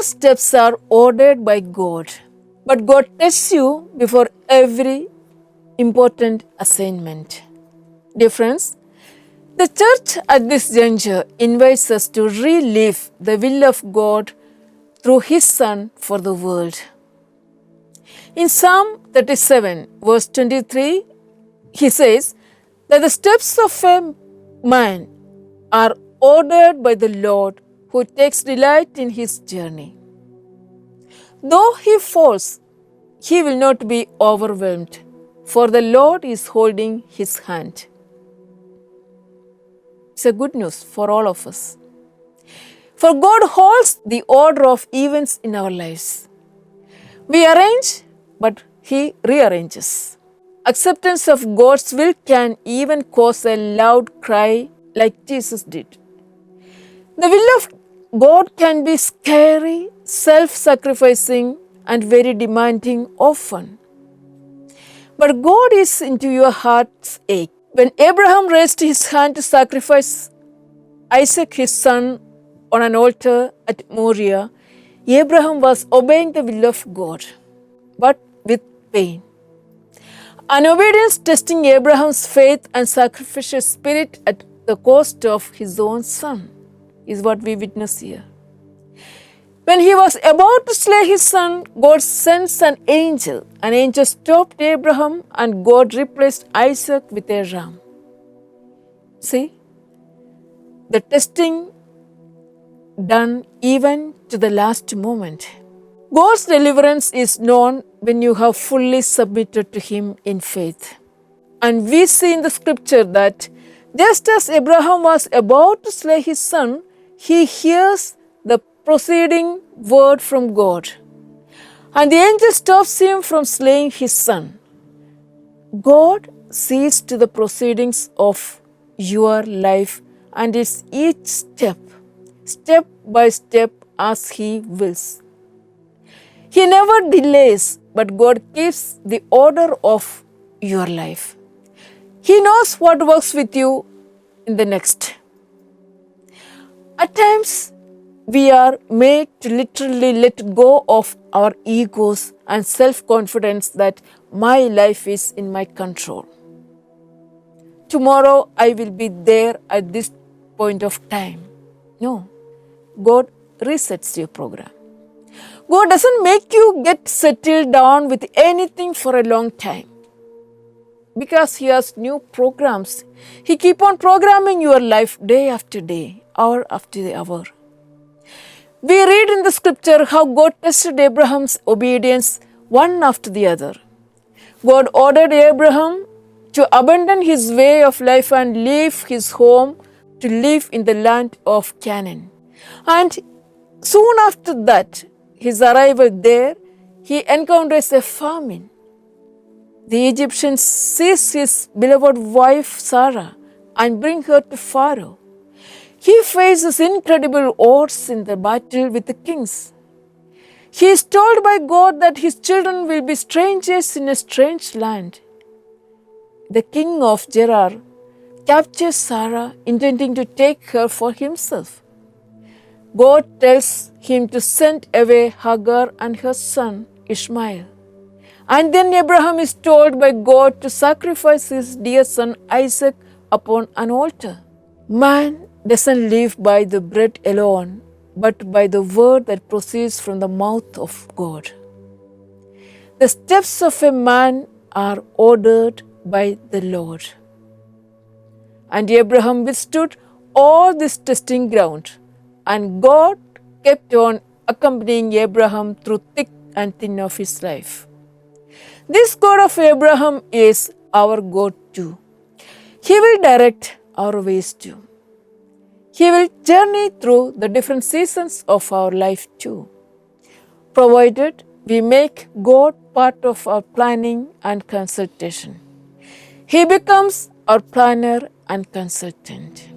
Your steps are ordered by God, but God tests you before every important assignment. Dear friends, the church at this juncture invites us to relive the will of God through His Son for the world. In Psalm 37, verse 23, he says that the steps of a man are ordered by the Lord who takes delight in his journey. Though he falls, he will not be overwhelmed, for the Lord is holding his hand. It's a good news for all of us. For God holds the order of events in our lives. We arrange, but He rearranges. Acceptance of God's will can even cause a loud cry like Jesus did. The will of God can be scary, self-sacrificing, and very demanding often. But God is into your heart's ache. When Abraham raised his hand to sacrifice Isaac, his son, on an altar at Moriah, Abraham was obeying the will of God, but with pain. An obedience testing Abraham's faith and sacrificial spirit at the cost of his own son is what we witness here. When he was about to slay his son, God sends an angel. An angel stopped Abraham and God replaced Isaac with a ram. See, the testing done even to the last moment. God's deliverance is known when you have fully submitted to Him in faith. And we see in the scripture that just as Abraham was about to slay his son, he hears the proceeding word from God. And the angel stops him from slaying his son. God sees to the proceedings of your life and is each step by step as He wills. He never delays, but God keeps the order of your life. He knows what works with you in the next. At times, we are made to literally let go of our egos and self-confidence that my life is in my control. Tomorrow I will be there at this point of time. No, God resets your program. God doesn't make you get settled down with anything for a long time. Because He has new programs. He keeps on programming your life day after day, hour after hour. We read in the scripture how God tested Abraham's obedience one after the other. God ordered Abraham to abandon his way of life and leave his home to live in the land of Canaan. And soon after that, his arrival there, he encounters a famine. The Egyptians seize his beloved wife Sarah and bring her to Pharaoh. He faces incredible odds in the battle with the kings. He is told by God that his children will be strangers in a strange land. The king of Gerar captures Sarah, intending to take her for himself. God tells him to send away Hagar and her son Ishmael. And then Abraham is told by God to sacrifice his dear son Isaac upon an altar. Man doesn't live by the bread alone, but by the word that proceeds from the mouth of God. The steps of a man are ordered by the Lord. And Abraham withstood all this testing ground, and God kept on accompanying Abraham through thick and thin of his life. This God of Abraham is our God too. He will direct our ways too. He will journey through the different seasons of our life too, provided we make God part of our planning and consultation. He becomes our planner and consultant.